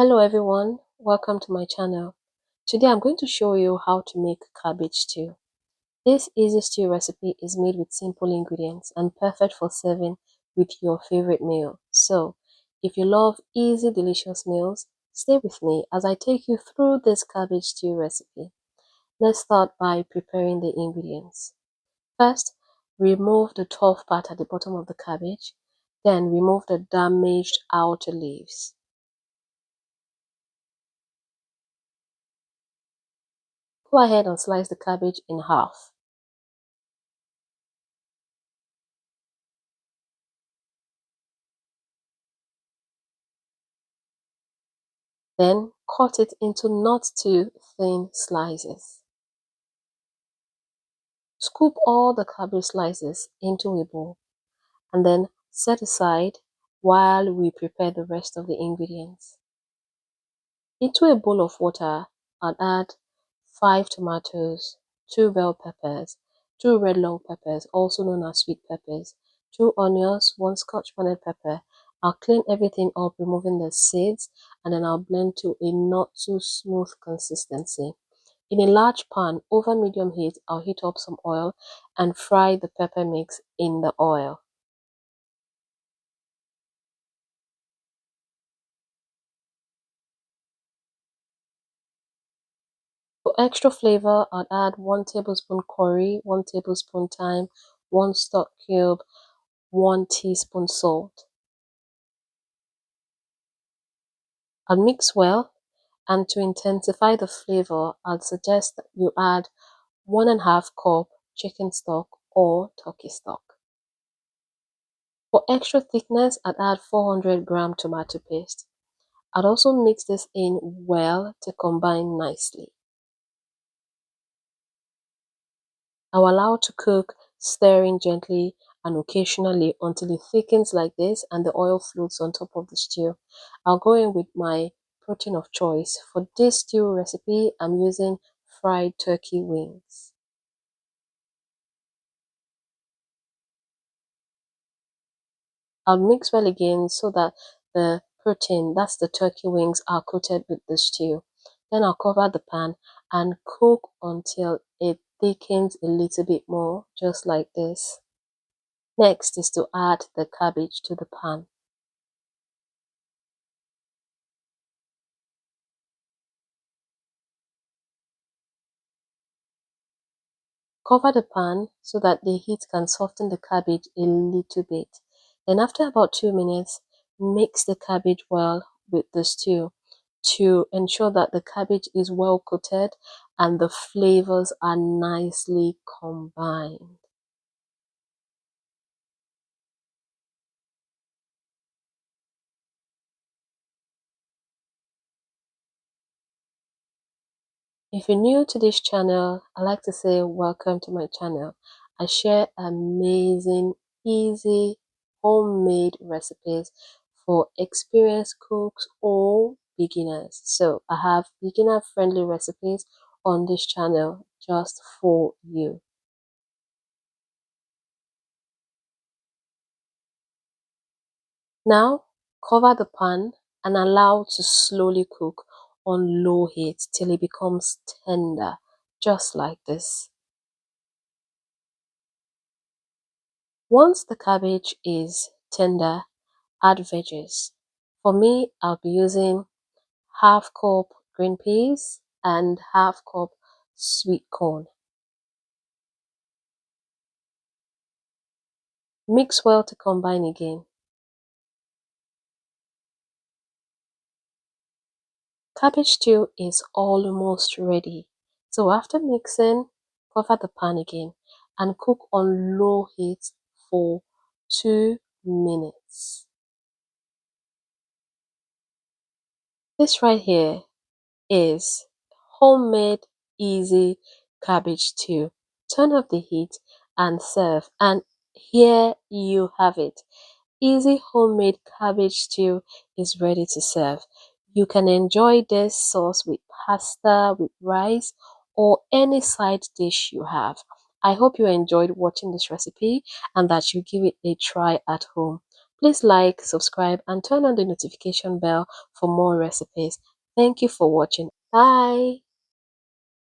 Hello everyone, welcome to my channel. Today I'm going to show you how to make cabbage stew. This easy stew recipe is made with simple ingredients and perfect for serving with your favorite meal. So, if you love easy delicious meals, stay with me as I take you through this cabbage stew recipe. Let's start by preparing the ingredients. First, remove the tough part at the bottom of the cabbage, then remove the damaged outer leaves. Go ahead and slice the cabbage in half. Then cut it into not too thin slices. Scoop all the cabbage slices into a bowl and then set aside while we prepare the rest of the ingredients. Into a bowl of water, I'll add 5 tomatoes, 2 bell peppers, 2 red long peppers, also known as sweet peppers, 2 onions, 1 scotch bonnet pepper. I'll clean everything up, removing the seeds, and then I'll blend to a not too smooth consistency. In a large pan over medium heat, I'll heat up some oil and fry the pepper mix in the oil. For extra flavor, I'll add 1 tablespoon curry, 1 tablespoon thyme, 1 stock cube, 1 teaspoon salt. I'll mix well, and to intensify the flavor, I'd suggest that you add 1.5 cup chicken stock or turkey stock. For extra thickness, I'd add 400-gram tomato paste. I'd also mix this in well to combine nicely. I'll allow to cook, stirring gently and occasionally until it thickens like this and the oil floats on top of the stew. I'll go in with my protein of choice. For this stew recipe, I'm using fried turkey wings. I'll mix well again so that the protein, that's the turkey wings, are coated with the stew. Then I'll cover the pan and cook until it thickens a little bit more, just like this. Next is to add the cabbage to the pan. Cover the pan so that the heat can soften the cabbage a little bit. Then after about 2 minutes, mix the cabbage well with the stew to ensure that the cabbage is well coated and the flavors are nicely combined. If you're new to this channel, I like to say welcome to my channel. I share amazing, easy, homemade recipes for experienced cooks or beginners. So I have beginner friendly recipes on this channel just for you. Now cover the pan and allow to slowly cook on low heat till it becomes tender, just like this. Once the cabbage is tender, add veggies. For me, I'll be using half cup green peas and half cup sweet corn. Mix well to combine again. Cabbage stew is almost ready. So after mixing, cover the pan again and cook on low heat for 2 minutes. This right here is homemade easy cabbage stew. Turn off the heat and serve. And here you have it. Easy homemade cabbage stew is ready to serve. You can enjoy this sauce with pasta, with rice, or any side dish you have. I hope you enjoyed watching this recipe and that you give it a try at home. Please like, subscribe, and turn on the notification bell for more recipes. Thank you for watching. Bye.